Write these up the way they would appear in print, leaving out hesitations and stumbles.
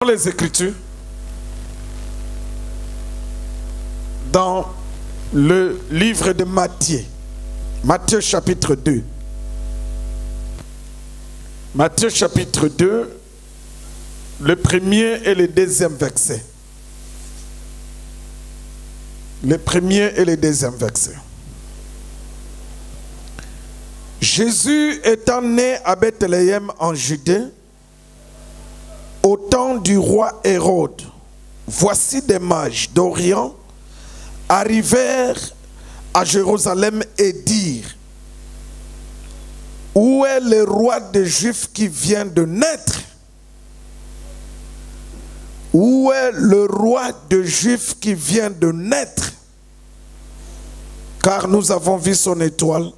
Les Écritures dans le livre de Matthieu, Matthieu chapitre 2. Matthieu chapitre 2, le premier et le deuxième verset. Le premier et le deuxième verset. Jésus étant né à Bethléem en Judée, au temps du roi Hérode, voici des mages d'Orient arrivèrent à Jérusalem et dirent: où est le roi des Juifs qui vient de naître? Où est le roi des Juifs qui vient de naître? Car nous avons vu son étoile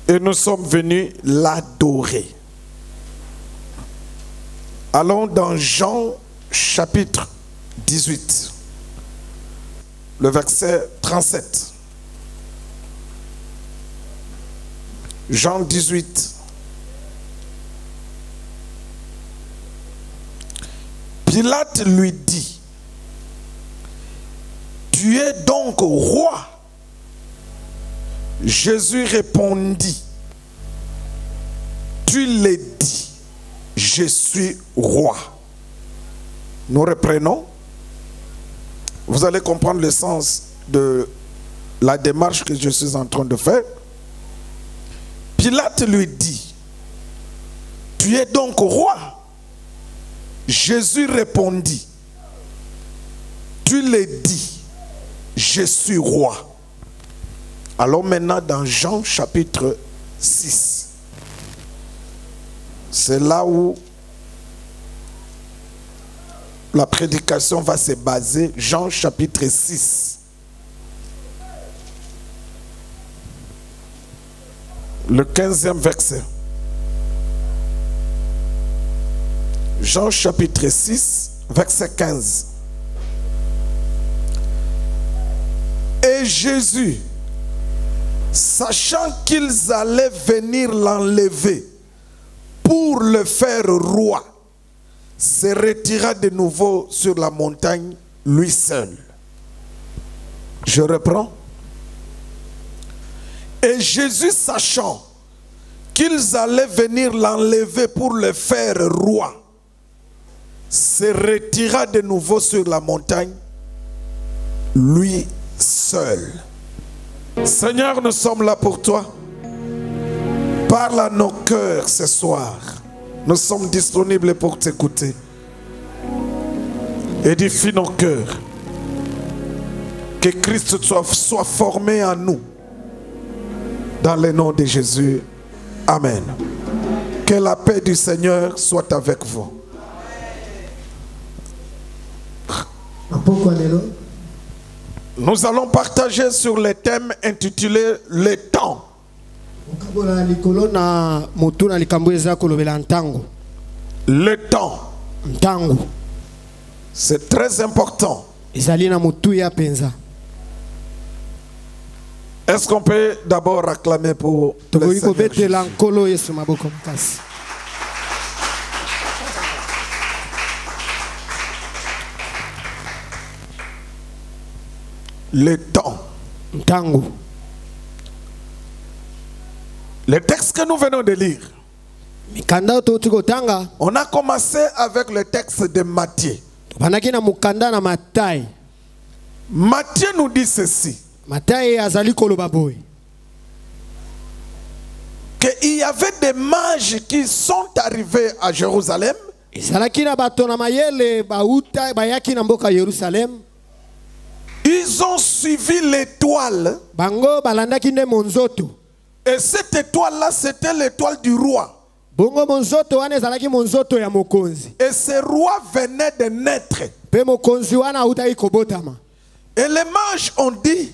et nous sommes venus l'adorer. Allons dans Jean chapitre 18, le verset 37. Jean 18. Pilate lui dit: tu es donc roi? Jésus répondit: tu l'as dit, je suis roi. Nous reprenons. Vous allez comprendre le sens de la démarche que je suis en train de faire. Pilate lui dit: tu es donc roi? Jésus répondit: tu l'as dit, je suis roi. Alors maintenant dans Jean chapitre 6. C'est là où la prédication va se baser. Jean chapitre 6. Le 15e verset. Jean chapitre 6, verset 15. Et Jésus, sachant qu'ils allaient venir l'enlever pour le faire roi, se retira de nouveau sur la montagne, lui seul. Je reprends. Et Jésus, sachant qu'ils allaient venir l'enlever pour le faire roi, se retira de nouveau sur la montagne, lui seul. Seigneur, nous sommes là pour toi. Parle à nos cœurs ce soir. Nous sommes disponibles pour t'écouter. Édifie nos cœurs. Que Christ soit formé en nous. Dans le nom de Jésus. Amen. Que la paix du Seigneur soit avec vous. Nous allons partager sur le thème intitulé le temps. Le temps. C'est très important. Est-ce qu'on peut d'abord acclamer pour le Seigneur Jésus? Le temps. Le texte que nous venons de lire, on a commencé avec le texte de Matthieu. Matthieu nous dit ceci: qu'il y avait des mages qui sont arrivés à Jérusalem. Ils ont suivi l'étoile. Et cette étoile-là, c'était l'étoile du roi. Et ce roi venait de naître. Et les mages ont dit: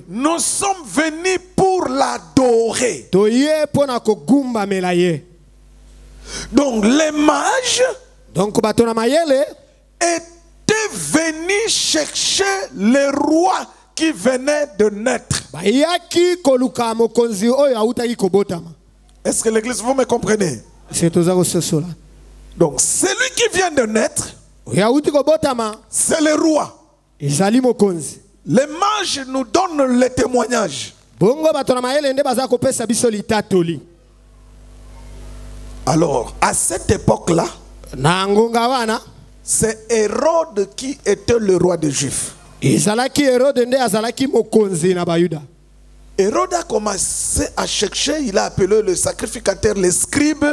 nous sommes venus pour l'adorer. Donc les mages étaient venus chercher le roi qui venait de naître. Est-ce que l'église, vous me comprenez? Donc celui qui vient de naître, Oyauti kobotama. c'est le roi. Ezali mokonzi. Les mages nous donnent le témoignage. Bongo bato na mayele nde baza kopesa biso litatoli. Alors, à cette époque-là, Na ngonga wana, c'est Hérode qui était le roi des Juifs. ezalaki Herode nde azalaki mokonzi na Bayuda. Hérode a commencé à chercher, il a appelé le sacrificateur, les scribes,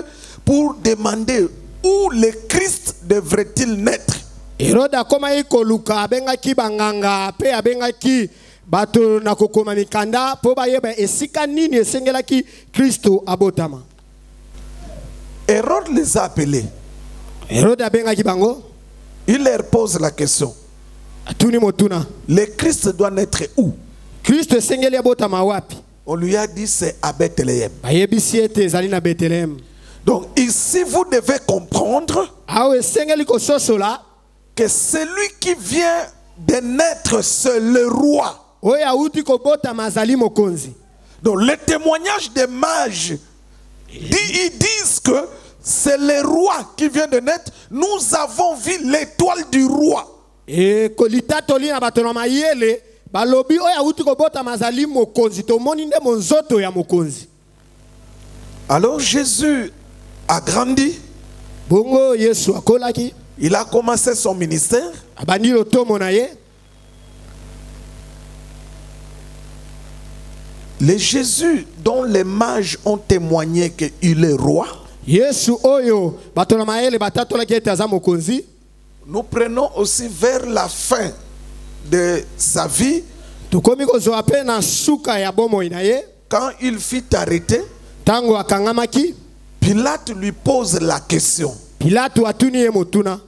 pour demander où le Christ devrait-il naître. Herode akomaki koluka abengaki banganga pe abengaki bato na kokoma mikanda po bayeba esika nini esengelaki Kristo abotama. Hérode les a appelés. Herode abengaki bango, Il leur pose la question. atuni motuna. Le Christ doit naître où? Kristo esengeli abotama wapi? On lui a dit c'est à Bethléem. Bayebisi ete ezali na Bethlehem. Donc ici vous devez comprendre Awo esengeli kososola que celui qui vient de naître c'est le roi. oyo auti kobotama azali mokonzi. Donc le témoignage des mages, ils disent que c'est le roi qui vient de naître. Nous avons vu l'étoile du roi. E kolitatoli na bato na mayele balobi oyo auti kobotama azali mokonzi. Tomoni nde monzoto ya mokonzi. Alors Jésus a grandi. Bongo Yesu akolaki. Il a commencé son ministère. Abandi lotomo na ye. Le Jésus dont les mages ont témoigné qu'il est roi, Yesu oyo bato na mayele batatolaki ete aza mokonzi. nous prenons aussi vers la fin de sa vie, Tokomi kozwa pe na suka ya bomoi na ye. quand il fut arrêté, Tango akangamaki, Pilate lui pose la question. Pilato atuni ye motuna.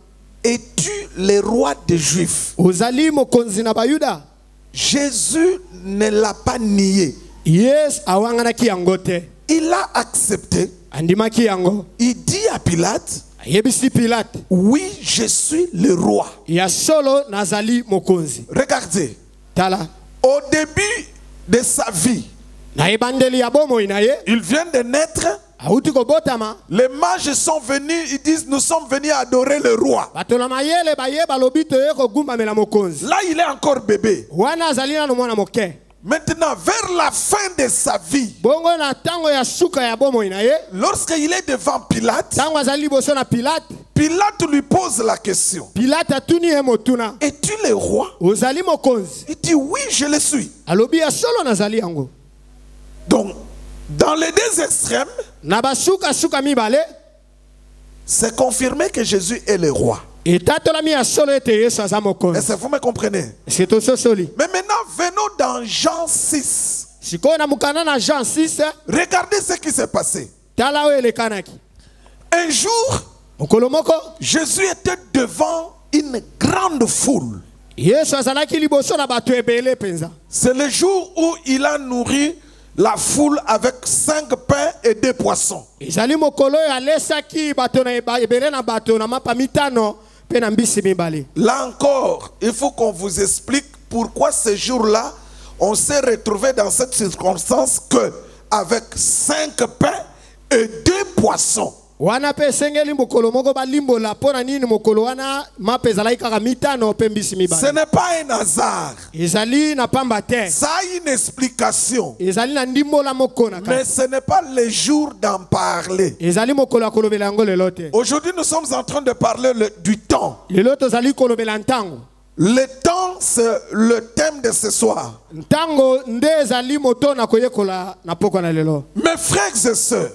Es-tu le roi des Juifs? Ozali mokonzi na Bayuda? Jésus ne l'a pas nié. Yes awanganaki yango te. Il a accepté. Andimaki yango. Il dit à Pilate, Ayebisi Pilate. oui, je suis le roi. Ya solo nazali mokonzi. Regardez, Tala. au début de sa vie, Na ebandeli ya bomoi na ye. il vient de naître. Auti kobotama. Les mages sont venus, ils disent, nous sommes venus adorer le roi. Bato na mayele baye balobi toye kogumbamela mokonzi. Là, il est encore bébé. Wana azali nano mwana moke. Maintenant, vers la fin de sa vie, Bongo na tango ya suka ya bomoi na ye. lorsqu'il est devant Pilate, Tango azali liboso na Pilate. Pilate lui pose la question. Pilate atuni ye motuna. Es-tu le roi? Ozali mokonzi. Il dit, oui, je le suis. Alobi ya solo nazali yango. Donc, dans les deux extrêmes, Na basuka suka mibale. c'est confirmé que Jésus est le roi. Etatolami ya solo ete Yesu aza mokonzi. Est-ce que vous me comprenez? C'est tososoli. Mais maintenant, venons dans Jean 6. Sikoyo na mukana na Jean 6. Regardez ce qui s'est passé. Tala oyo elekanaki. Un jour, Mokolo moko. Jésus était devant une grande foule. Yesu azalaki liboso na bato ebele penza. C'est le jour où il a nourri la foule avec 5 pains et 2 poissons. Ezali mokolo oyo alesaki bato na ebele na bato na mapa mitano pe na mbisi mibale. Là encore, il faut qu'on vous explique pourquoi ce jour-là, on s'est retrouvé dans cette circonstance que avec 5 pains et 2 poissons. Wana pe sengeli mokolo moko balimbola pona nini mokolo wana mapa ezalaki kaka mitano pe mbisi Ce mibale. n'est pas un hasard. Ezali na pamba te. Ça a une explication. Ezali na ndimbola moko na Mais kati. ce n'est pas le jour d'en parler. Ezali mokolo ya kolobela yango lelo te. Aujourd'hui, nous sommes en train de parler du temps. Lelo tozali kolobela ntango. Le temps, c'est le thème de ce soir. Ntango nde ezali moto na koyekola na poko na lelo. Mes frères et sœurs,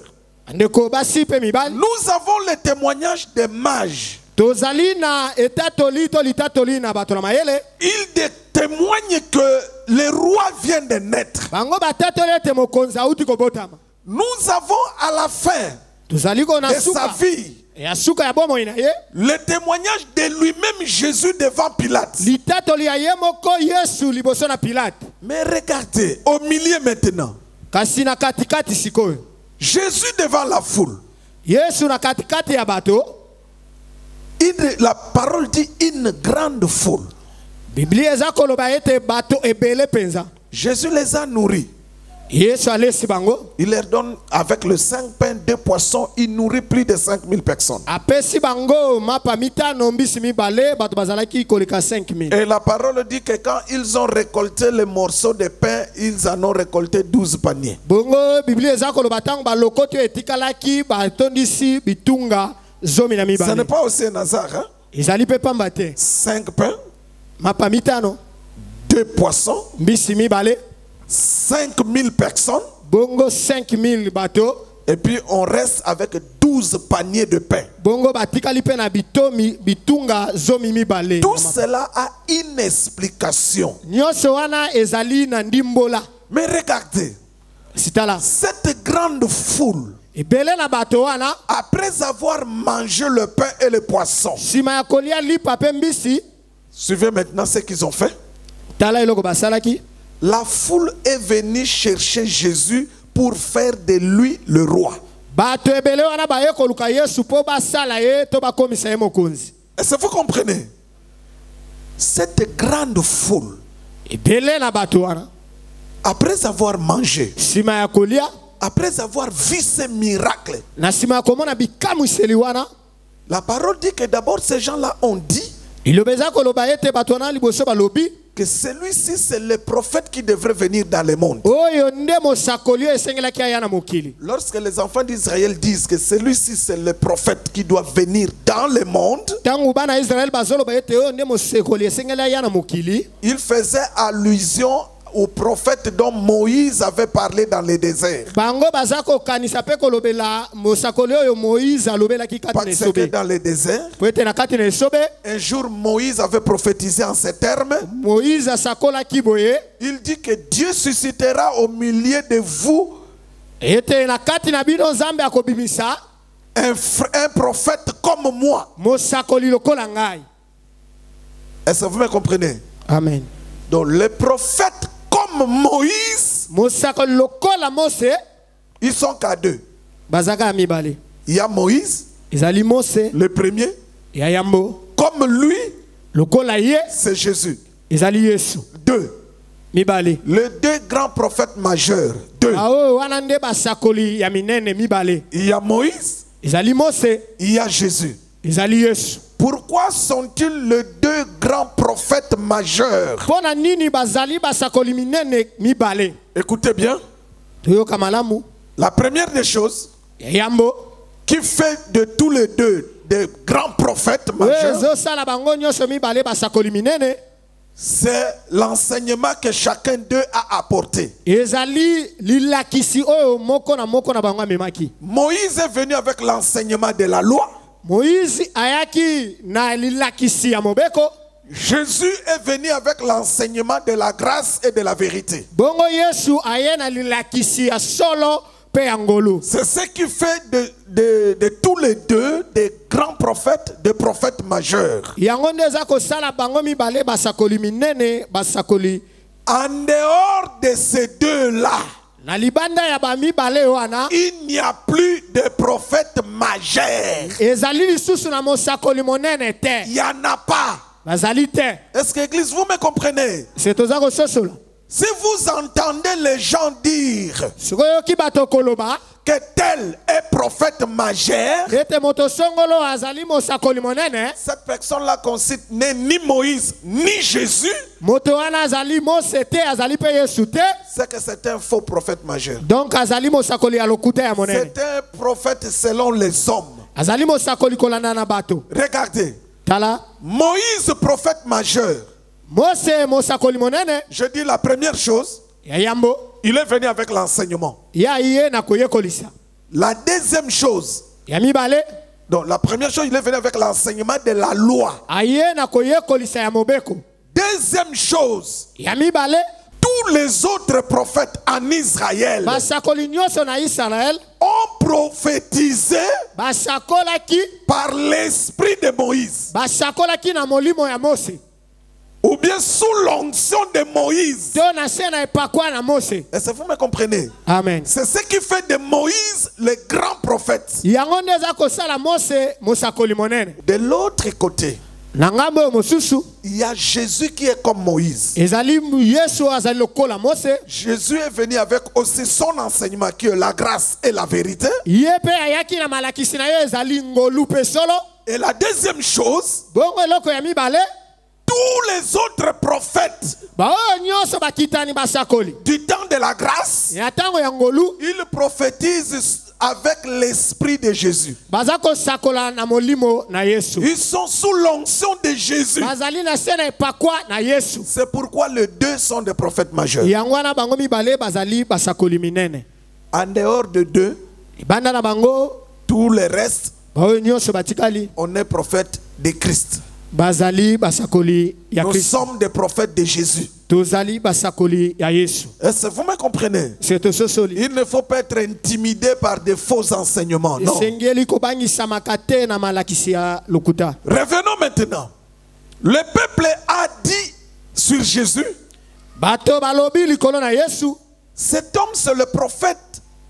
Ndeko basi pe mibali. nous avons le témoignage des mages. Tozali na etatoli to litatoli na bato na mayele. Ils témoignent que le roi vient de naître. Bango batatoli ete mokonzi auti kobotama. Nous avons à la fin Tozali ko na de sa suka. vie Ya suka ya bomoi na ye. le témoignage de lui-même Jésus devant Pilate. Litatoli ya ye moko Yesu liboso na Pilate. Mais regardez, au milieu maintenant, Kasi na katikati sikoyo. Jésus devant la foule. Yesu na katikati ya bato. La parole dit une grande foule. Biblia eza koloba ete bato ebele penza. Jésus les a nourris. Yesu alesi bango. Il leur donne avec le 5 pains, 2 poissons, il nourrit plus de 5000 personnes. Apesi bango mapa mitano mbisi mibale bato bazalaki koleka 5000. Et la parole dit que quand ils ont récolté les morceaux de pain, ils en ont récolté 12 paniers. Bongo Biblia ezako lo batango balokoto etikalaki batondisi bitunga zomi na Ce mibale. n'est pas aussi un hasard, hein? Ezali pe pamba te. 5 pains, Mapa mitano 2 poissons, mbisi mibale. 5000 personnes. Bongo 5000 bateaux. Et puis on reste avec 12 paniers de pain. Bongo batikali pe na bitomi bitunga zomi mibale. Tout cela a une explication. Nyonso wana ezali na ndimbola. Mais regardez, Sitala. cette grande foule, Ebele na bato wana après avoir mangé le pain et le poisson, sima ya kolia lipa pe mbisi. suivez maintenant ce qu'ils ont fait. Tala eloko basalaki. La foule est venue chercher Jésus pour faire de lui le roi. Bato ebele wana baye koluka Yesu po basala ye to bakomisa ye mokonzi. Est-ce que vous comprenez? Cette grande foule, Ebele na bato wana après avoir mangé, sima ya kolia après avoir vu ces miracles, na sima ya komona bikamwiseli wana la parole dit que d'abord ces gens-là ont dit ilobeza koloba ete bato wana liboso balobi que celui-ci c'est le prophète qui devrait venir dans le monde. oyo nde mosakoli oyo esengelaki aya na mokili. Lorsque les enfants d'Israël disent que celui-ci c'est le prophète qui doit venir dans le monde, Tangu bana Israel bazoloba ete oyo nde mosakoli esengeli aya na mokili, ils faisaient allusion au prophète dont Moïse avait parlé dans le désert. bango baza kokanisa pe kolobela mosakoli oyo Moïse alobelaki kati na Parce que esobe. dans le désert, Po ete na kati na esobe un jour Moïse avait prophétisé en ces termes. Moïse asakolaki boye Il dit que Dieu suscitera au milieu de vous ete na kati na bino Nzambe akobimisa un prophète comme moi. mosakoli lokola ngai. Est-ce que vous me comprenez? Amen. Donc les prophètes comme Moïse, Mosakoli lokola Mose ils sont qu'à deux. bazaka ya mibale. Il y a Moïse, Ezali Mose le premier. ya yambo Comme lui, lokola ye c'est Jésus. ezali Yesu. Deux. Mibale. Les deux grands prophètes majeurs. Deux. Aoyo wana nde basakoli ya minene mibale. Il y a Moïse, Ezali Mose, il y a Jésus. ezali Yesu. Pourquoi sont-ils les deux grands prophètes majeurs? Pona nini bazali basakoli minene mibale? Écoutez bien. Toyoka malamu. La première des choses Ya yambo. qui fait de tous les deux des grands prophètes majeurs, Wezo sala bango nyonso mibale basakoli minene. c'est l'enseignement que chacun d'eux a apporté. Ezali lilakisi oyo moko na bango amemaki. Moïse est venu avec l'enseignement de la loi. Moïse ayaki na lilakisi ya mobeko. Jésus est venu avec l'enseignement de la grâce et de la vérité. Bongo Yesu aye na lilakisi ya solo pe ya ngolu. C'est ce qui fait de tous les deux des grands prophètes, des prophètes majeurs. Yango nde eza kosala bango mibale basakoli minene basakoli. En dehors de ces deux-là, Na libanda ya ba mibale wana il n'y a plus de prophètes majeurs. ezali lisusu na mosakoli monene te. Il n'y en a pas. Bazali te. Est-ce que l'église, vous me comprenez? C'est toza kososola. Si vous entendez les gens dire Sikoyoki bato koloba que tel est prophète majeur, ete moto songolo azali mosakoli monene, cette personne-là qu'on cite n'est ni Moïse ni Jésus, moto wana azali Mose te azali pe Yesu te. c'est que c'est un faux prophète majeur. Donc azali mosakoli ya lokuta ya monene. C'est un prophète selon les hommes. Azali mosakoli kolanda na bato. Regardez, Tala Moïse, prophète majeur, Mose mosakoli monene je dis la première chose, ya yambo il est venu avec l'enseignement. ya iye na koyekolisa. La deuxième chose, Ya mibale donc la première chose, il est venu avec l'enseignement de la loi. aye na koyekolisa ya mobeko. Deuxième chose, Ya mibale tous les autres prophètes en Israël basakoli nyonso na Israel ont prophétisé basakolaki par l'esprit de Moïse, basakolaki na molimo ya Mose. ou bien sous l'onction de Moïse. To na se na epakwa na Mose. Est-ce que vous me comprenez? Amen. C'est ce qui fait de Moïse le grand prophète. Yango nde eza kosala Mose mosakoli monene. De l'autre côté, Na ngambo yo mosusu il y a Jésus qui est comme Moïse. ezali Yesu azali lokola Mose. Jésus est venu avec aussi son enseignement qui est la grâce et la vérité. Ye pe ayaki na malakisi na yo ezali ngolu pe solo. Et la deuxième chose, Bongo eloko ya mibale tous les autres prophètes ba oyo nyonso bakitani basakoli du temps de la grâce, ya ntango ya ngolu ils prophétisent avec l'esprit de Jésus. baza kosakola na molimo na Yesu. Ils sont sous l'onction de Jésus. Bazali na se na epakwa na Yesu. C'est pourquoi les deux sont des prophètes majeurs. Yango wana bango mibale bazali basakoli minene. En dehors de deux, Banda na bango tous les restes, ba oyo nyonso batikali on est prophète de Christ. bazali basakoli ya Nous Kristo. sommes des prophètes de Jésus. Tozali basakoli ya Yesu. Est-ce que vous me comprenez? C'est sosoli. Il ne faut pas être intimidé par des faux enseignements. Non. Esengeli kobangisa makate na malakisi ya lokuta. Revenons maintenant. Le peuple a dit sur Jésus, Bato balobi likolo na Yesu. cet homme c'est le prophète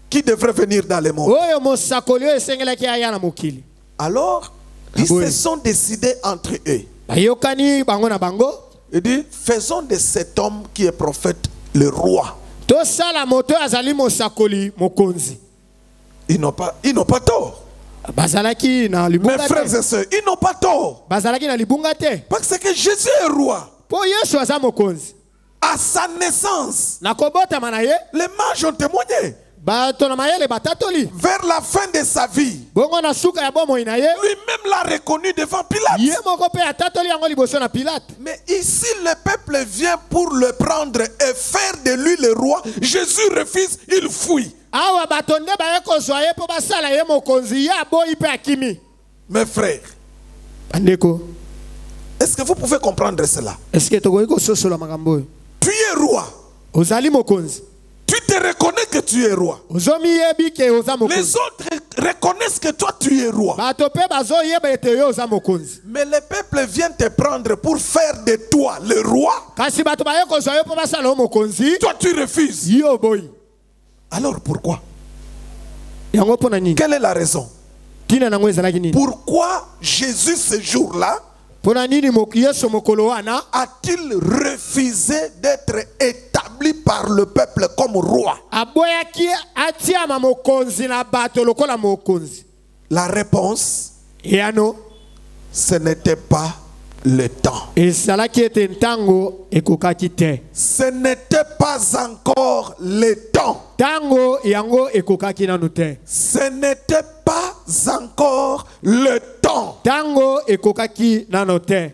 qui devrait venir dans le monde. Oyo mosakoli oyo esengelaki aya na mokili. Alors, ils se sont décidés entre eux. Bayokani bango na bango. Il dit, faisons de cet homme qui est prophète le roi. Tosala moto azali mosakoli mokonzi. Ils n'ont pas tort. Bazalaki na Mes libunga frères te. et sœurs, ils n'ont pas tort. Bazalaki na libunga te. Parce que Jésus est roi. Po Yesu aza mokonzi. À sa naissance, Na kobota manaye. les mages ont témoigné. Bato na mayele batatoli. Vers la fin de sa vie, Bongo na suka ya bomo inaye. lui-même l'a reconnu devant Pilate. Ye moko pe atatoli yango liboso na Pilate. Mais ici, le peuple vient pour le prendre et faire de lui le roi. Jésus refuse, il fuit. Awa bato nde baye kozwa ye po basala ye mokonzi ya boyi pe akimi. Mes frères, Bandeko, est-ce que vous pouvez comprendre cela? est-ce que tokoki kososola makambo oyo? Tu es roi. Ozali mokonzi. Tu te reconnais que tu es roi. Ozomi yebi ke oza Les mokonzi. autres reconnaissent que toi tu es roi. Bato pe bazo yeba ete yo oza mokonzi. Mais le peuple vient te prendre pour faire de toi le roi. Kasi bato baye kozwa yo po basala yo mokonzi. Toi tu refuses. Yo boyi. Alors pourquoi? Yango pona nini? Quelle est la raison? Tina nango ezalaki nini? Pourquoi Jésus ce jour-là Pona nini Yesu mokolo wana a-t-il refusé d'être établi par le peuple comme roi? aboyaki atiama mokonzi na bato lokola mokonzi? La réponse, Eyano ce n'était pas le temps. ezalaki ete ntango ekokaki te. Ce n'était pas encore le temps. Tango yango ekokaki nanu te. Ce n'était pas encore le temps. Tango ekokaki nano te.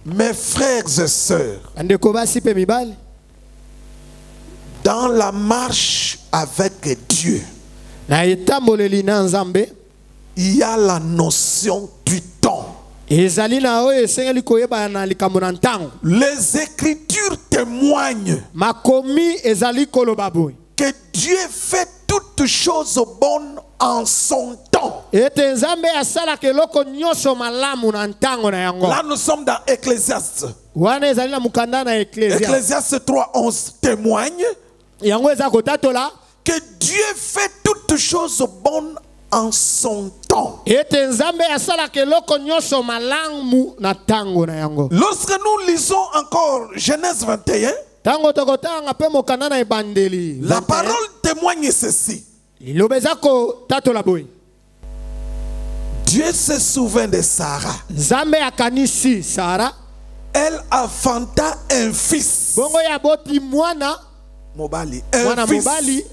Mes frères et sœurs, Bandeko basi pe mibali, dans la marche avec Dieu, na etamboleli na Nzambe il y a la notion du temps. ezali na oyo esengeli koyeba na likambo na ntango. Les Écritures témoignent Makomi ezali koloba boye que Dieu fait toutes choses bonnes en son temps. ete Nzambe asalaka eloko nyonso malamu na ntango na yango. Là, nous sommes dans Ecclésiaste. Wana ezali na mukanda na Ecclésia. Ecclésiaste 3:11 témoigne Yango eza kotatola que Dieu fait toutes choses bonnes en son temps. ete Nzambe asalaka eloko nyonso malamu na ntango na yango. Lorsque nous lisons encore Genèse 21, Tango tokotanga pe mokanda na ebandeli. la parole témoigne ceci. Liloba eza kotatola boye. Dieu se souvint de Sarah. Nzambe akanisi Sara. Elle enfanta un fils. Bongo ya boti mwana Mobali. mwana Un fils. mobali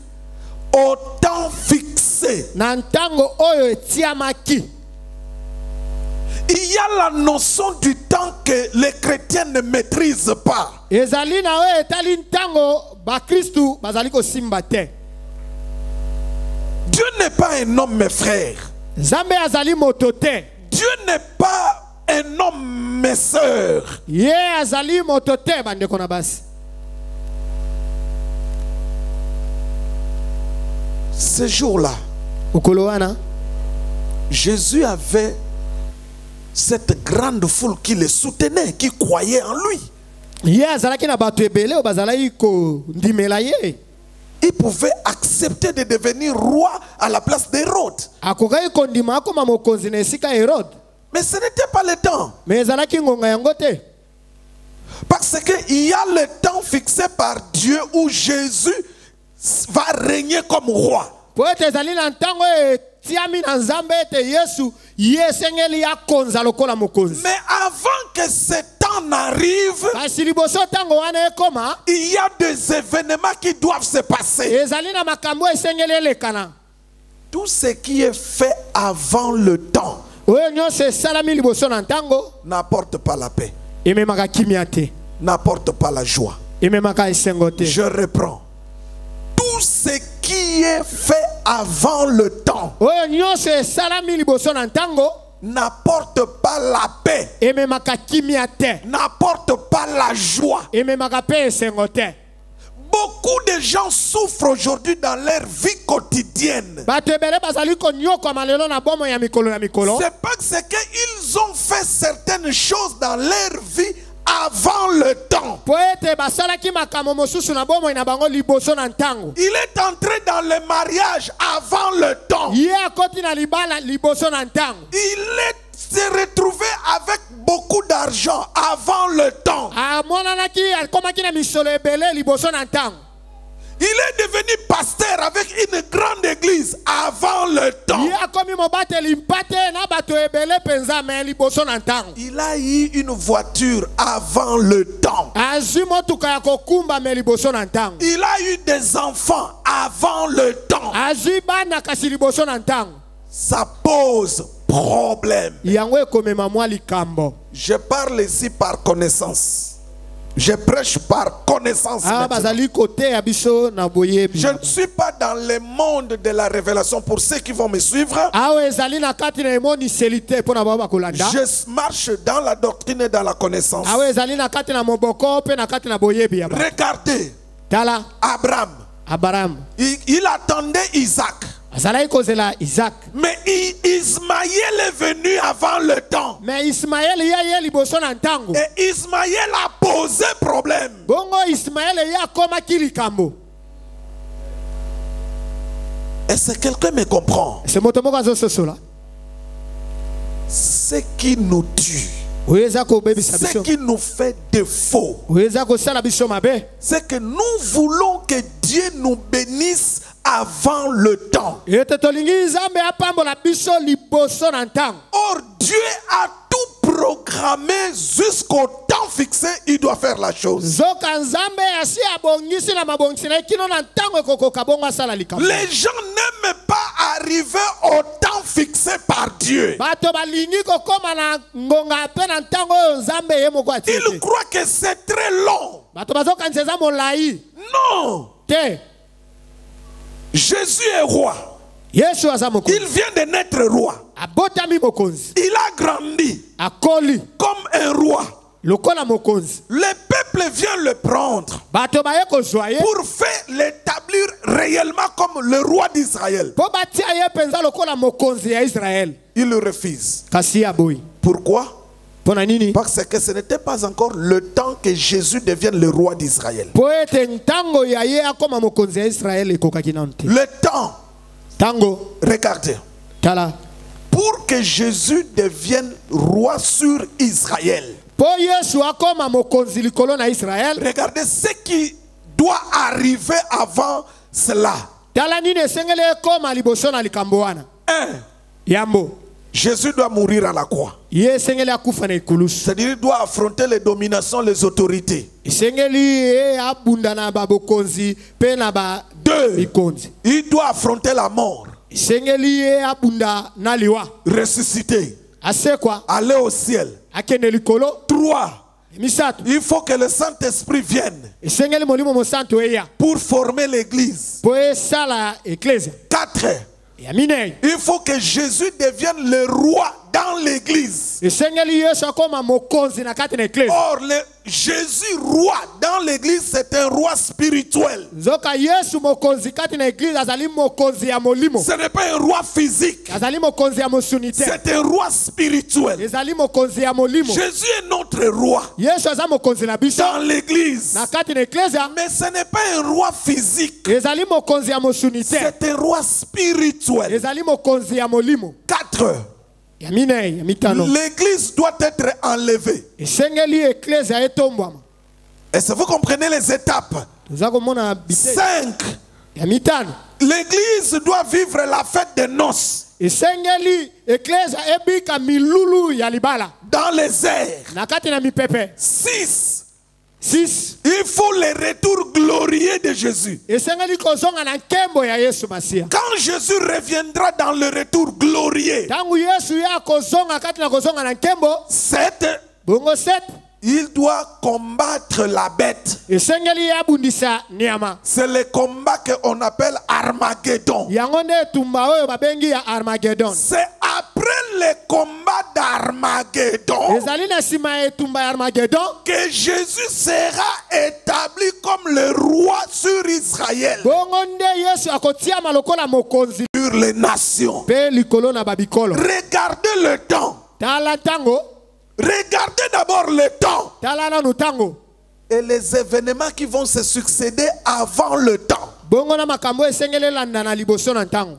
Au temps fixé. na ntango oyo etiamaki. Il y a la notion du temps que les chrétiens ne maîtrisent pas. Ezali na oyo etali ntango ba Kristu bazali kosimba te. Dieu n'est pas un homme, mes frères. Nzambe azali moto te. Dieu n'est pas un homme, mes sœurs. Ye azali moto te bandeko na basi. Ce jour-là, Okolo wana Jésus avait cette grande foule qui le soutenait, qui croyait en lui. ye azalaki na bato ebele oyo bazalaki kondimela ye. Il pouvait accepter de devenir roi à la place d'Hérode. Akokaki kondima akoma mokonzi na esika Herode. Mais ce n'était pas le temps. mais ezalaki ngonga yango te. Parce qu'il y a le temps fixé par Dieu où Jésus va régner comme roi. Po ete ezali na ntango etiami na Nzambe ete Yesu ye esengeli akonza lokola mokonzi. Mais avant que ce temps n'arrive, Kasi liboso ntango wana ekoma, il y a des événements qui doivent se passer. ezali na makambo esengeli elekana. Tout ce qui est fait avant le temps Oyo nyonso esalami liboso na ntango n'apporte pas la paix, ememaka kimia te, n'apporte pas la joie. ememaka esengo te. Je reprends. Tout ce qui est fait avant le temps Oyo nyonso esalami liboso na ntango n'apporte pas la paix, ememaka kimia te, n'apporte pas la joie. ememaka pe esengo te. Beaucoup de gens souffrent aujourd'hui dans leur vie quotidienne. Bato ebele bazali konyokoma lelo na bomo ya mikolo na mikolo. C'est parce qu'ils ont fait certaines choses dans leur vie avant le temps. Po ete basalaki makambo mosusu na bomo na bango liboso na ntango. Il est entré dans le mariage avant le temps. Ye akoti na libala liboso na ntango. s'est retrouvé avec beaucoup d'argent avant le temps. Il est devenu pasteur avec une grande église avant le temps. Il a eu une voiture avant le temps. Il a eu des enfants avant le temps. Ça pose problème. Je parle ici par connaissance. Je prêche par connaissance. Je ne suis pas dans le monde de la révélation pour ceux qui vont me suivre. Je marche dans la doctrine et dans la connaissance. Regardez Abraham. Il attendait Isaac. Mais Ismaël est venu avant le temps. Et Ismaël a posé problème. Est-ce que quelqu'un me comprend? Ce qui nous tue, ce qui nous fait défaut, c'est que nous voulons que Dieu nous bénisse avant le temps. Or, Dieu a tout programmé jusqu'au temps fixé, il doit faire la chose. Les gens n'aiment pas arriver au temps fixé par Dieu. Ils croient que c'est très long. Non. Jésus est roi. Il vient de naître roi. Il a grandi comme un roi. Le peuple vient le prendre pour faire l'établir réellement comme le roi d'Israël. Il le refuse. Pourquoi? Parce que ce n'était pas encore le temps que Jésus devienne le roi d'Israël. Le temps. Regardez. Pour que Jésus devienne roi sur Israël. Regardez ce qui doit arriver avant cela. Jésus doit mourir à la croix. C'est-à-dire qu'il doit affronter les dominations, les autorités. 2. Il doit affronter la mort. Ressusciter. Aller au ciel. 3. Il faut que le Saint-Esprit vienne pour former l'église. 4. Il faut que Jésus devienne le roi dans l'église. Or, Jésus roi dans l'église, c'est un roi spirituel. Ce n'est pas un roi physique. C'est un roi spirituel. Jésus est notre roi dans l'église. Mais ce n'est pas un roi physique. C'est un roi spirituel. 4. ya minei ya mitano l'église doit être enlevée. esengeli ecclesia etombwama Est-ce que vous comprenez les étapes? toza komona bite 5. ya mitano L'église doit vivre la fête des noces esengeli ecclesia ebika milulu ya libala dans les airs. na kati na mipepe 6. 6 Il faut le retour glorieux de Jésus. esengeli kozonga na nkembo ya Yesu Masia. Quand Jésus reviendra dans le retour glorieux, Tangu Yesu ya kozonga kati na kozonga na nkembo 7. bongo 7 Il doit combattre la bête. esengeli ya bundisa nyama C'est le combat qu'on appelle Armageddon. yango nde tumba oyo babengi ya Armageddon. C'est après le combat d'Armageddon Ezali na sima ya tumba ya Armageddon que Jésus sera établi comme le roi sur Israël, bongo nde Yesu akotiama lokola mokonzi sur les nations. pe likolo na babikolo. Regardez le temps. Tala tango Regardez d'abord le temps tala nanu tango et les événements qui vont se succéder avant le temps. bongo na makambo esengeli landa na liboso na ntango.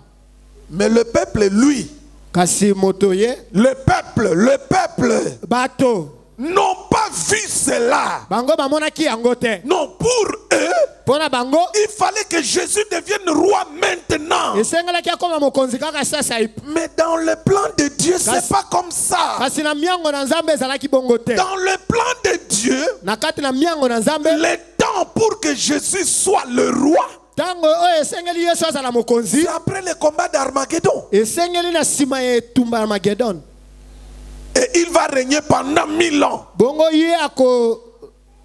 Mais le peuple, lui, Kasi moto ye le peuple bato n'ont pas vu cela. bango bamonaki yango te. Non, pour eux, Pona bango il fallait que Jésus devienne roi maintenant. esengelaki akoma mokonzi kaka sasa. Mais dans le plan de Dieu, c'est pas comme ça. Kasi na miango na Nzambe ezalaki bongo te. Dans le plan de Dieu, Na kati na miango na Nzambe le temps pour que Jésus soit le roi, tango oyo esengeli Yesu azala mokonzi c'est après le combat d'Armageddon. esengeli na sima ya etumba Armageddon. Et il va régner pendant 1000 ans. Bongo ye ako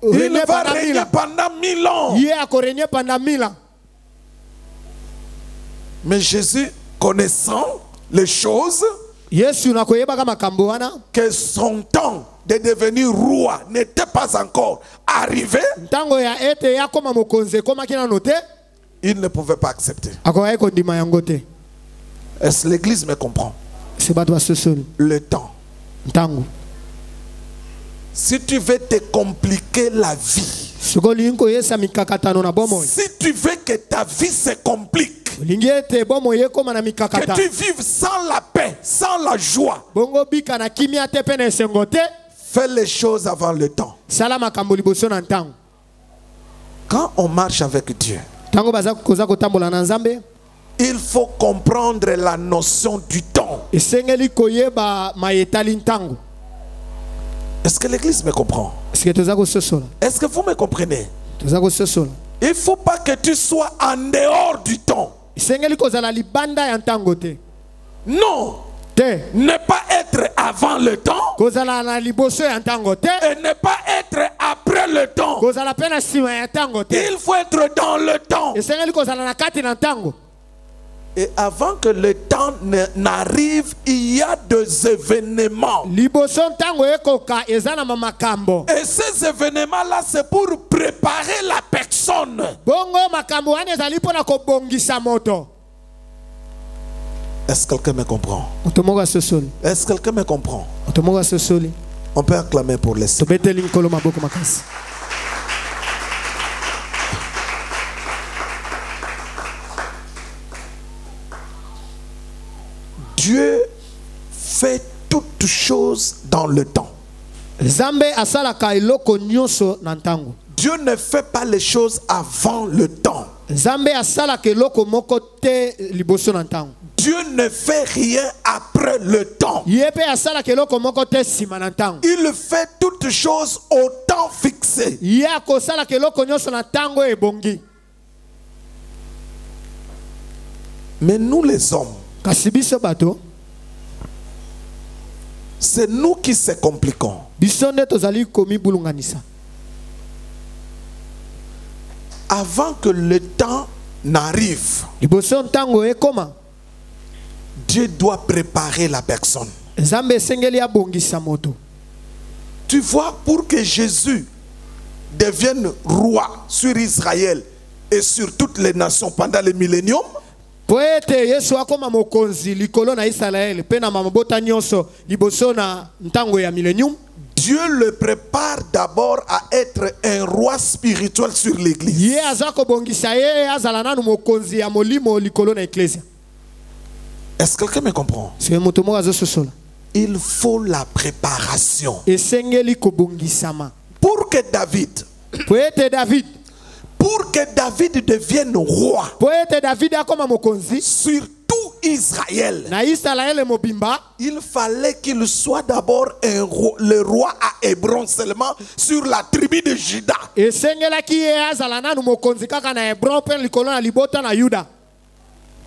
Il régner va pendant 1000 régner ans. pendant 1000 ans. Ye ako régner pendant 1000 ans. Mais Jésus, connaissant les choses, Yesu nakoyebaka makambo wana que son temps de devenir roi n'était pas encore arrivé, ntango ya ete yakoma mokonzi ekomaki nano te il ne pouvait pas accepter. akoyaki kondima yango te. Est-ce que l'église me comprend? Se bato basosoli Le temps. ntango Si tu veux te compliquer la vie, soki olingi koyesa mikakatano na bomoi, si tu veux que ta vie se complique, olingi ete bomoi ekoma na que mikakatano, tu vives sans la paix, sans la joie, bongo bika na kimia te pe na esengo te, fais les choses avant le temps. sala makambo liboso na ntango. Quand on marche avec Dieu, Ntango baza koza kotambola na Nzambe il faut comprendre la notion du temps. esengeli koyeba mayetali ntango. Est-ce que l'église me comprend? Eske toza kososola Est-ce que vous me comprenez? toza kososola Il ne faut pas que tu sois en dehors du temps. esengeli kozala libanda ya ntango te Non, te ne pas être avant le temps kozala na liboso ya ntango te et ne pas être après le temps. kozala pe na nsima ya ntango te Il faut être dans le temps. esengeli kozala na kati na ntango. Et avant que le temps n'arrive, il y a des événements. Liboso ntango ekoka eza na makambo. Et ces événements-là, c'est pour préparer la personne. Bongo makambo wana ezali mpona kobongisa moto. Est-ce que quelqu'un me comprend? Moto moko asosoli Est-ce que quelqu'un me comprend? moto moko asosoli On peut acclamer pour les Seigneurs. tobeteli nkolo maboko makasi. Dieu fait toutes choses dans le temps. Nzambe asalaka eloko nyonso na ntango. Dieu ne fait pas les choses avant le temps. Nzambe asalaka eloko moko te liboso na ntango. Dieu ne fait rien après le temps. Ye pe asalaka eloko moko te sima na ntango. Il fait toutes choses au temps fixé. Ye akosalaka eloko nyonso na ntango ebongi. Mais nous les hommes, Kasi biso bato c'est nous qui se compliquons. biso nde tozali komibulunganisa. Avant que le temps n'arrive, Liboso ntango ekoma Dieu doit préparer la personne. Nzambe esengeli abongisa moto. Tu vois, pour que Jésus devienne roi sur Israël et sur toutes les nations pendant le millénium, Po ete Yesu akoma mokonzi likolo na Israel pe na mabota nyonso liboso na ntango ya millennium, Dieu le prépare d'abord à être un roi spirituel sur l'église. ye aza kobongisa ye azala nanu mokonzi ya molimo likolo na eklesia. Est-ce que quelqu'un me comprend? Se moto moko azososola il faut la préparation. esengeli kobongisama. Pour que David devienne roi Po ete David akoma mokonzi sur tout Israël, na Israele mobimba, il fallait qu'il soit d'abord le roi à Hébron seulement sur la tribu de Juda. esengelaki ye azala nanu mokonzi kaka na Hebron pe likolo na libota na Yuda.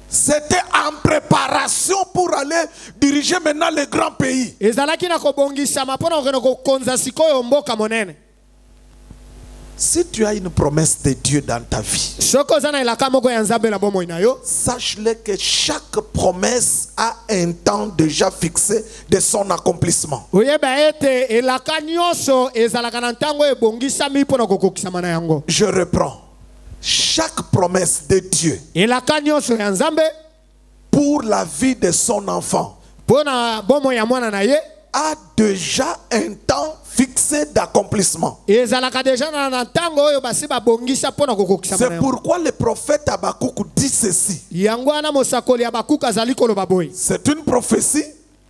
C'était en préparation pour aller diriger maintenant les grands pays. Ezalaki na kobongisama pona okende kokonza sikoyo mboka monene. Si tu as une promesse de Dieu dans ta vie, Soko zana ilaka moko ya Nzambe na bomoi na yo, sache-le que chaque promesse a un temps déjà fixé de son accomplissement. oyeba ete elaka nyonso ezalaka na ntango ebongisami pona kokokisama na yango. Je reprends. Chaque promesse de Dieu Elaka nyonso ya Nzambe pour la vie de son enfant pona bomoi ya mwana na ye a déjà un temps fixé d'accomplissement. ezalaka deja na ntango oyo basi babongisa pona kokokisama na C'est yango. pourquoi le prophète Habakkuk dit ceci. Yango wana mosakoli ya bakuka azali koloba boye. C'est une prophétie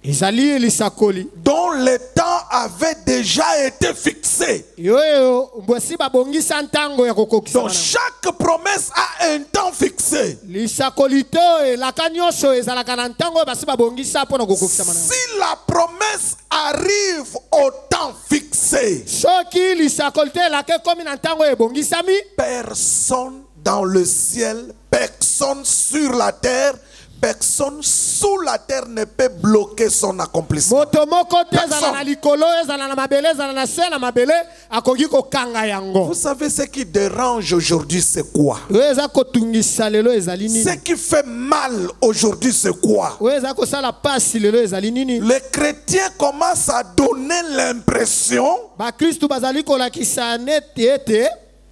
Ezali lisakoli dont le temps avait déjà été fixé. yoyo basi babongisa ntango ya kokokisama Donc na yango. chaque promesse a un temps fixé. Lisakoli to elaka nyonso ezalaka na ntango oyo basi babongisa pona kokokisama na yango. Si la promesse arrive au temps fixé, Soki lisakoli te elaka komi na ntango oyo ebongisami, personne dans le ciel, personne sur la terre, personne sous la terre ne peut bloquer son accomplissement. moto moko te ezala Personne. na likolo ezala na mabele ezala na se na mabele akoki kokanga yango. Vous savez ce qui dérange aujourd'hui, c'est quoi? Oyo eza kotungisa lelo ezali Ce nini? qui fait mal aujourd'hui, c'est quoi? Oyo eza kosala pasi lelo ezali nini? Les chrétiens commencent à donner l'impression, Bakristu bazali kolakisa neti ete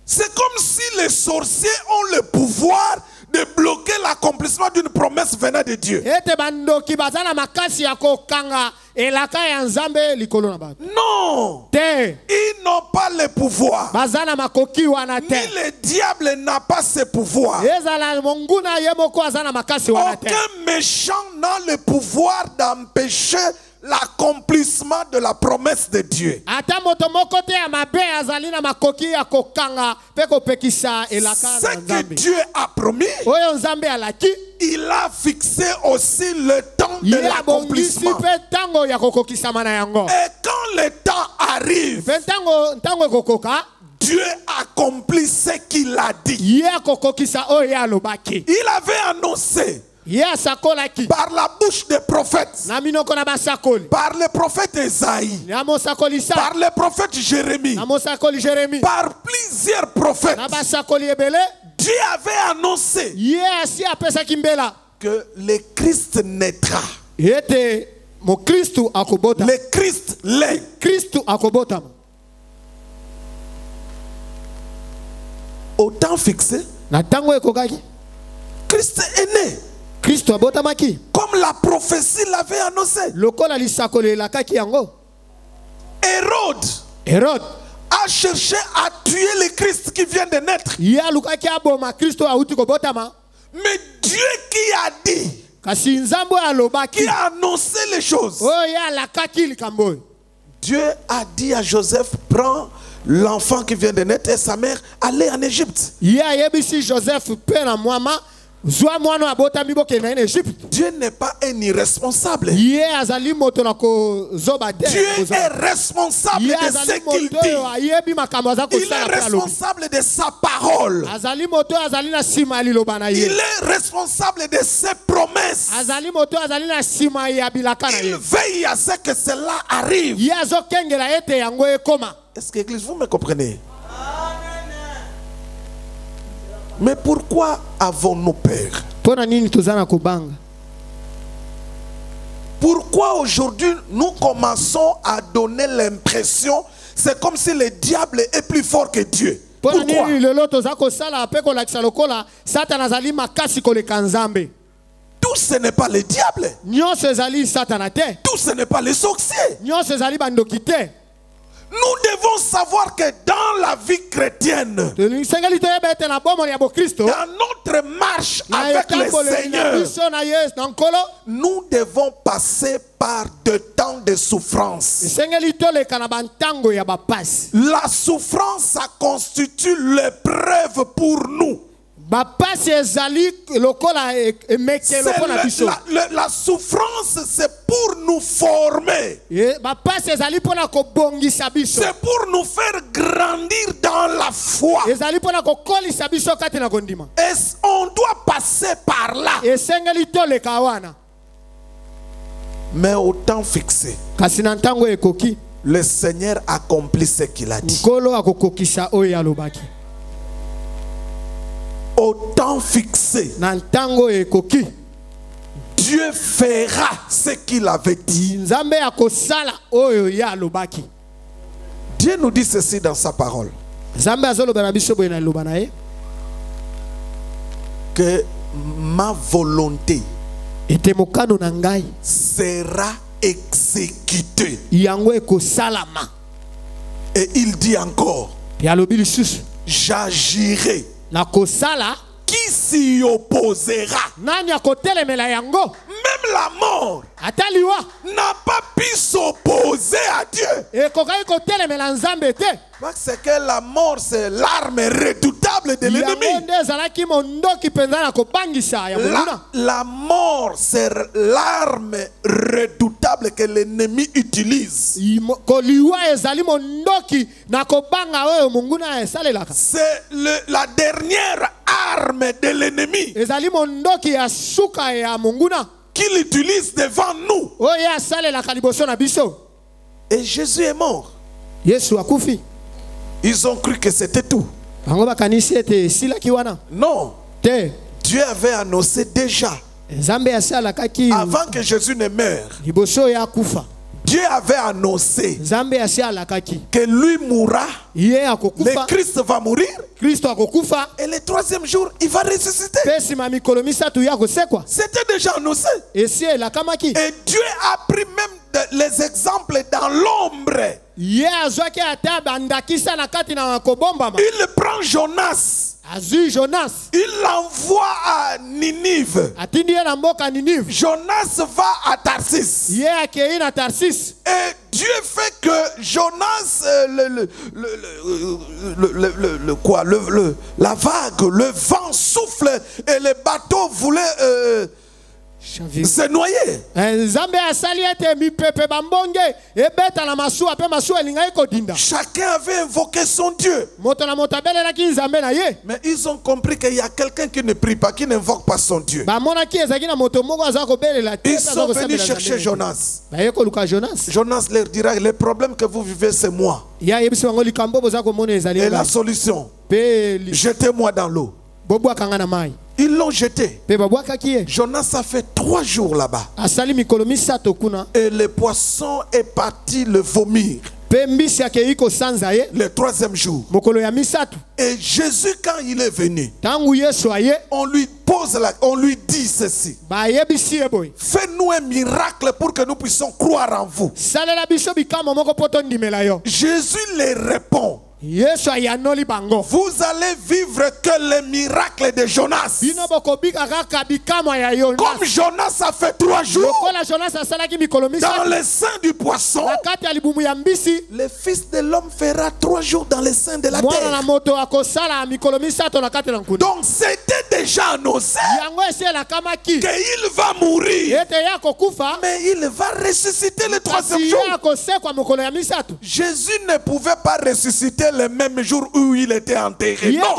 c'est comme si les sorciers ont le pouvoir de bloquer l'accomplissement d'une promesse venant de Dieu. ete bandoki baza na makasi ya kokanga elaka ya Nzambe likolo na bato. Non, Te ils n'ont pas le pouvoir. baza na makoki wana Ni te. le diable n'a pas ce pouvoir. Ezala monguna ye moko aza na makasi wana te. Aucun méchant n'a le pouvoir d'empêcher l'accomplissement de la promesse de Dieu. Ata moto moko te ya mabe azali na makoki ya kokanga pe kopekisa elaka Ce na que Nzambe. Dieu a promis, Oyo Nzambe alaki il a fixé aussi le temps de ye abongisi l'accomplissement. pe ntango ya kokokisama na yango. Et quand le temps arrive, Pe ntango ekokoka Dieu accomplit ce qu'il a dit. ye akokokisa oyo ye alobaki. Il avait annoncé Ye asakolaki par la bouche des prophètes, na minoko na basakoli, par le prophète Esaïe, na mosakoli Isa, par le prophète Jérémie, na mosakoli Jérémie, par plusieurs prophètes. na basakoli ebele. Dieu avait annoncé Ye asi apesaki mbela que le Christ naîtra. ete mokristu akobota. Le Christ l'est. Kristu akobotama Au temps fixé, na ntango ekokaki. Christ est né. Kristu abotamaki Comme la prophétie l'avait annoncé. lokola lisakoli elakaki yango. Hérode Herode a cherché à tuer le Christ qui vient de naître. ye alukaki aboma Kristu auti kobotama, Mais Dieu qui a dit, kasi Nzambe alobaki qui a annoncé les choses. oyo ye alakaki likambo oyo. Dieu a dit à Joseph, prends l'enfant qui vient de naître et sa mère, allez en Égypte. Ye ayebisi Joseph pe na mwama zwa mwana abotami bokenda na Egypte. Dieu n'est pas un irresponsable. Ye azali moto na kozoba te. Dieu est responsable Ye de ce azali qu'il moto oyo dit. ayebi makambo aza Il est kosala pe alobi. responsable de sa parole. Azali moto azali na nsima ya liloba na ye. Il est responsable de ses promesses. Azali moto azali na nsima ya bilaka na Il ye. veille à ce que cela arrive. Ye azokengela ete yango ekoma. Est-ce que l'église, vous me comprenez? Mais pourquoi avons-nous peur? Pona nini tozana kobanga? Pourquoi aujourd'hui nous commençons à donner l'impression c'est comme si le diable est plus fort que Dieu? Pona Pourquoi? nini lelo toza kosala pe kolakisa lokola Satana azali makasi koleka Nzambe? Tout ce n'est pas le diable. Nyonso ezali Satana te. Tout ce n'est pas les sorciers. Nyonso ezali bandoki te. Nous devons savoir que dans la vie chrétienne, dans notre marche avec le Seigneur, nous devons passer par de temps de souffrance. La souffrance, ça constitue l'épreuve pour nous. La souffrance, c'est pour nous former. C'est pour nous faire grandir dans la foi. Et on doit passer par là. Mais au temps fixé, le Seigneur accomplit ce qu'il a dit. Au temps fixé, Dieu fera ce qu'il avait dit. Dieu nous dit ceci dans sa parole, que ma volonté sera exécutée. Et il dit encore, j'agirai. Qui s'y opposera? Même la mort n'a pas pu s'opposer à Dieu. C'est que la mort, c'est l'arme redoutable de l'ennemi. La mort, c'est l'arme redoutable que l'ennemi utilise. C'est la dernière arme de l'ennemi qu'il utilise devant nous. Et Jésus est mort. Ils ont cru que c'était tout. Non. Dieu avait annoncé déjà, avant que Jésus ne meure, Dieu avait annoncé que lui mourra, le Christ va mourir, et le troisième jour, il va ressusciter. C'était déjà annoncé. Et Dieu a pris même les exemples dans l'ombre. Il prend Jonas. Il l'envoie à Ninive. Jonas va à Tarsis. Et Dieu fait que Jonas, la vague, le vent souffle et le bateau voulait se noyer. Chacun avait invoqué son Dieu. Mais ils ont compris qu'il y a quelqu'un qui ne prie pas, qui n'invoque pas son Dieu. Ils sont venus chercher Jonas. Jonas leur dira, le problème que vous vivez, c'est moi. Et la solution, jetez-moi dans l'eau. Ils l'ont jeté. Jonas a fait 3 jours là-bas. Et le poisson est parti le vomir. Le 3e jour. Et Jésus, quand il est venu, on lui dit ceci: fais-nous un miracle pour que nous puissions croire en vous. Jésus les répond: vous allez vivre que le miracle de Jonas. Comme Jonas a fait 3 jours dans le sein du poisson, le Fils de l'homme fera 3 jours dans le sein de la terre. Donc c'était déjà annoncé qu'il va mourir, mais il va ressusciter le 3e jour. Jésus ne pouvait pas ressusciter le même jour où il était enterré. Non.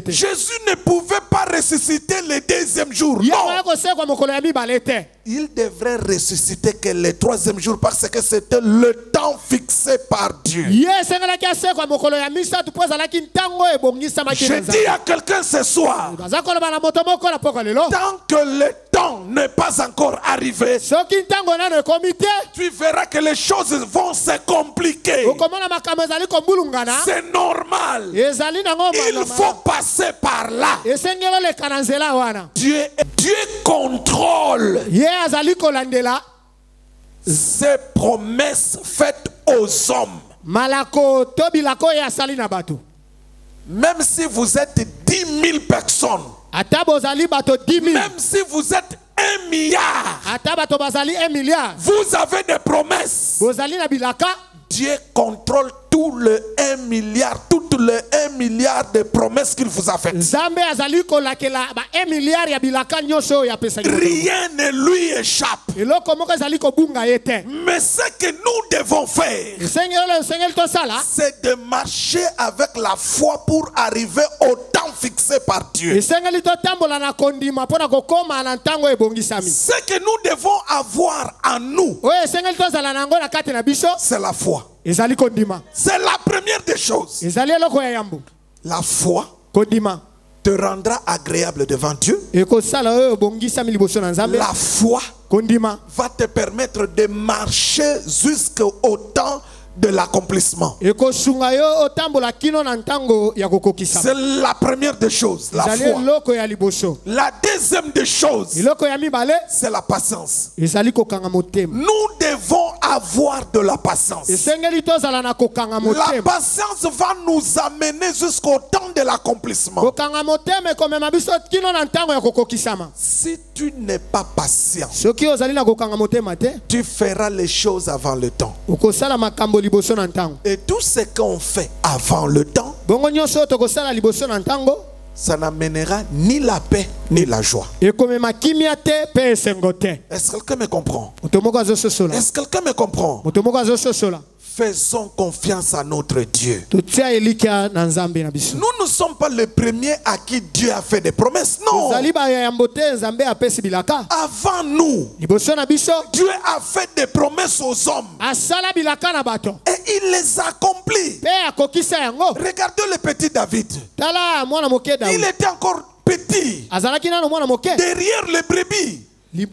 Jésus ne pouvait pas ressusciter le 2e jour. Non. Il devrait ressusciter que le 3e jour parce que c'était le temps fixé par Dieu. Je dis à quelqu'un ce soir, tant que le temps n'est pas encore arrivé, tu verras que les choses vont se compliquer. C'est normal. Il faut passer par là. Dieu contrôle ces promesses faites aux hommes. malako to bilako ya sali na bato. Même si vous êtes 10 000 personnes, Ata bozali bato 10 000. même si vous êtes 1 milliard, Ata bato bazali 1 milliard. vous avez des promesses. Bozali na bilaka. Dieu contrôle tout le 1 milliard, toutes les 1 milliard de promesses qu'il vous a faites. Zambe azali kolakela ba 1 milliard ya bilaka nyonso ya pesa. Rien ne lui échappe. Eloko moko azali kobunga yete. Mais ce que nous devons faire, Seigneur to sala. c'est de marcher avec la foi pour arriver au temps fixé par Dieu. Esengeli to tambola na kondima pona kokoma na ntango ebongisami. Ce que nous devons avoir en nous, Oye esengeli to sala nango na kati na biso. c'est la foi. Ezali kondima. C'est la première des choses. Ezali eloko ya yambo. La foi Kondima. te rendra agréable devant Dieu. Eko sala oyo ebongisami liboso na Nzambe. La foi Kondima. va te permettre de marcher jusqu'au temps de l'accomplissement. Eko sunga yo otambola kino na ntango ya kokokisa. C'est la première des choses, la Ezali foi. eloko ya liboso. La deuxième des choses, Eloko ya mibale c'est la patience. ezali kokanga motema. Nous devons avoir de la patience. Esengeli to sala na kokanga La motema. patience va nous amener jusqu'au temps de l'accomplissement. Kokanga motema ekomema biso kino na ntango ya kokokisama. Si tu n'es pas patient, Soki ozali na kokanga motema te, tu feras les choses avant le temps. okosala makambo liboso na ntango. Et tout ce qu'on fait avant le temps, Bongo nyonso tokosala liboso na ntango, ça n'amènera ni la paix ni la joie. ekomema kimia te pe esengo te. Est-ce que quelqu'un me comprend? Moto moko azososola. Est-ce que quelqu'un me comprend? Moto moko azososola. Faisons confiance à notre Dieu. Totia elika na Nzambe na biso. Nous ne sommes pas les premiers à qui Dieu a fait des promesses. Non. Ozali ba yambo te Nzambe apesi bilaka. Avant nous, Liboso na biso, Dieu a fait des promesses aux hommes asala bilaka na bato. et il les accomplit. Pe akokisa yango. Regardez le petit David. Tala mwana moke Il Daudi. était encore petit, Azalaki nano mwana moke. derrière les brebis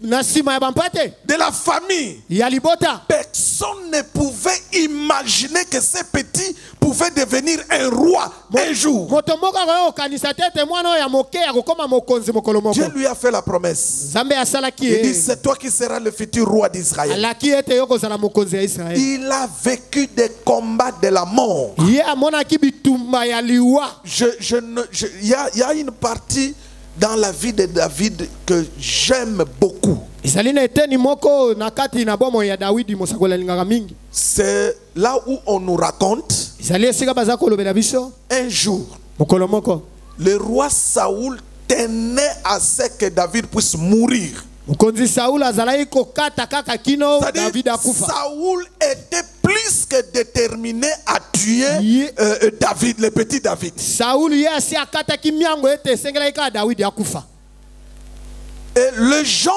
Na sima ya bampate. de la famille. Ya libota. Personne ne pouvait imaginer que ce petit pouvait devenir un roi un jour. Moto moko akoyo kanisa tete mwana oyo ya moke akokoma mokonzi mokolo moko. Dieu lui a fait la promesse. Nzambe asalaki Il dit, ye. c'est toi qui seras le futur roi d'Israël. Alaki ete yo kozala mokonzi ya Israeli. Il a vécu des combats de la mort. Ye amonaki bitumba ya liwa. Il y a une partie dans la vie de David que j'aime beaucoup. Ezali na eteni moko na kati na bomo ya Dawidi mosakola lingaka mingi. C'est là où on nous raconte Ezali esika baza kolobela biso un jour, mokolo moko. le roi Saoul tenait à ce que David puisse mourir. Mokonzi Saul azalaki kokata kaka kino C'est-à-dire, David akufa. Saoul était plus que déterminé à tuer David, le petit David. Saul ye asi akataki miango ete esengelaki kaka Dawidi akufa. Et les gens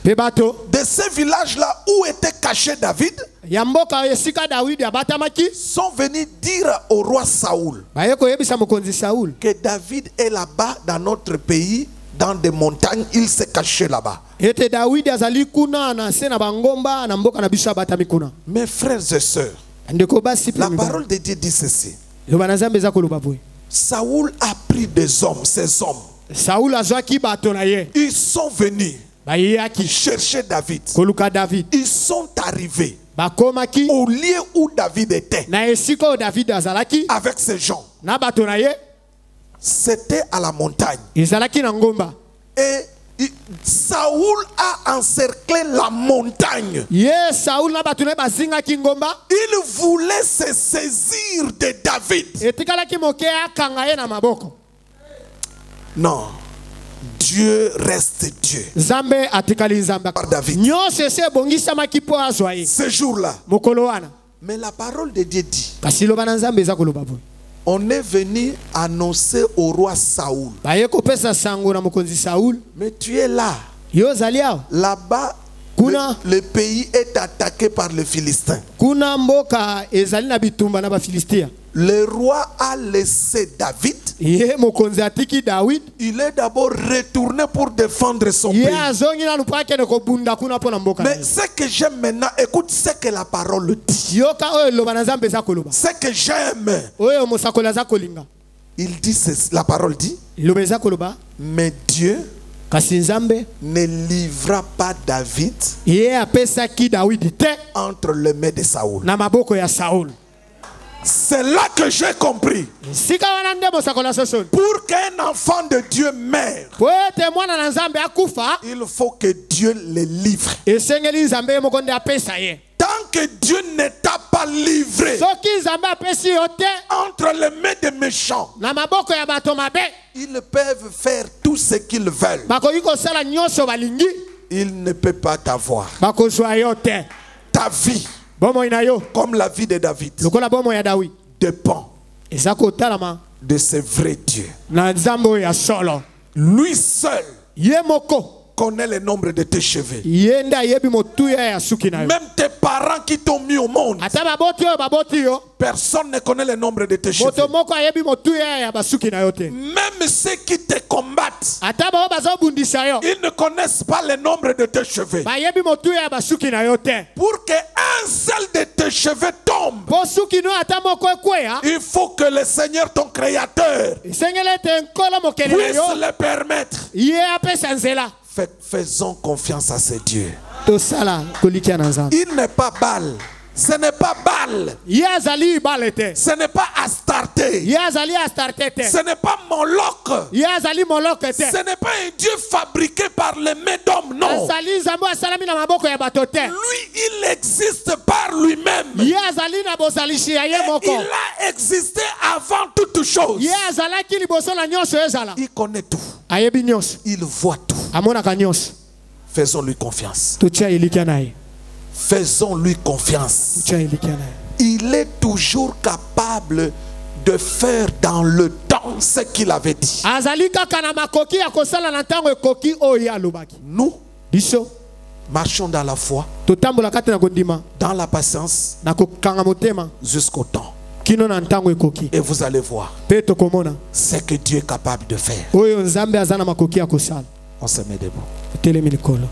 Pe bato de ce village-là où était caché David ya mboka esika Dawidi abatamaki sont venus dire au roi Saoul baye koyebisa mokonzi Saul que David est là-bas dans notre pays, dans des montagnes, il s'est caché là-bas. ete Dawidi azali kuna na se na bangomba na mboka na biso abatami kuna. Mes frères et sœurs, Ndeko basi pe la mibali. parole de Dieu dit ceci. Loba na Nzambe eza koloba boye. Saoul a pris des hommes, ces hommes. Saul azwaki bato na ye. Ils sont venus Bayaki chercher David. koluka David. Ils sont arrivés Bakomaki au lieu où David était na esika oyo David azalaki avec ces gens. na bato na ye. C'était à la montagne. Ezalaki na ngomba. Et Saoul a encerclé la montagne. Ye Saul na bato na ye bazingaki ngomba. Il voulait se saisir de David. Etikalaki moke akanga ye na maboko. Non. Dieu reste Dieu. Nzambe atikali Nzambe. Par David. Nyonso ese ebongisamaki mpo azwa ye. Ce jour-là. Mokolo wana. Mais la parole de Dieu dit, Kasi loba na Nzambe eza koloba boye. on est venu annoncer au roi Saoul. Baye kopesa sango na mokonzi Saul. Mais tu es là. Yo ozali awa. Là-bas, Kuna. le pays est attaqué par les Philistins. Kuna mboka ezali na bitumba na bafilistia. Le roi a laissé David. Ye mokonzi atiki David. Il est d'abord retourné pour défendre son Ye pays. azongi na lupa akende kobunda kuna mpo na mboka. Mais ce que j'aime maintenant, écoute ce que la parole dit. Yoka oyo loba na Nzambe eza koloba. Ce que j'aime, Oyo mosakoli aza kolinga. il dit, la parole dit, Loba eza koloba. mais Dieu kasi nzambe ne livra pas David ye apesaki Dawidi te entre les mains de Saoul. na maboko ya Saul. C'est là que j'ai compris. Sika wana nde bosakola sosoni. Pour qu'un enfant de Dieu meure, Po ete mwana na nzambe akufa, il faut que Dieu le livre. esengeli nzambe moko nde apesa ye. Tant que Dieu ne t'a pas livré Soki nzambe apesi yo te entre les mains des méchants, na maboko ya bato mabe, ils peuvent faire tout ce qu'ils veulent. bakoki kosala nyonso balingi, Il ne peut pas t'avoir. bakozwa yo te. Ta vie, Bomoi na yo comme la vie de David, lokola bomoi ya Dawidi dépend eza kotalama de ce vrai Dieu. na nzambe oyo ya solo. Lui seul Ye moko connaît le nombre de tes cheveux. ye nde ayebi motuya ya suki na yo. Même tes parents qui t'ont mis au monde, Ata baboti oyo baboti yo, personne ne connaît le nombre de tes cheveux. moto moko ayebi motuya ya basuki na yo te. Même ceux qui te combattent, Ata bao bazobundisa yo, ils ne connaissent pas le nombre de tes cheveux. bayebi motuya ya basuki na yo te. Pour qu'un seul de tes cheveux tombe, Po suki no ata moko ekweya, il faut que le Seigneur, ton Créateur, esengeli ete nkolo mokeli na puisse yo le permettre. ye apesa nzela. Faisons confiance à ce Dieu. Tosala kolikia na nzambe. Il n'est pas Baal. Ce n'est pas Baal. Ye azali ibale te, Ce n'est pas Astarté. ye azali astarte te, Ce n'est pas Moloch. ye azali moloke te, Ce n'est pas un Dieu fabriqué par les mains d'hommes, non. azali nzambe asalami na maboko ya bato te. Lui, il existe par lui-même. Ye azali na bozalishi ya ye moko. Il a existé avant toute chose. Ye azalaki liboso na nyonso ezala. Il connaît tout. Ayebi nyonso, Il voit tout. amonaka nyonso. Faisons-lui confiance. Totia elikia na ye, Faisons-lui confiance. totia elikia na ye. Il est toujours capable de faire dans le temps ce qu'il avait dit. Azali kaka na makoki ya kosala na ntango ekoki oyo ye alobaki. Nous Biso marchons dans la foi, totambola kati na kondima dans la patience na kokanga motema jusqu'au temps. kino na ntango ekoki. Et vous allez voir Pe tokomona ce que Dieu est capable de faire. oyo nzambe aza na makoki ya kosala. On se met debout. Telemi likolo.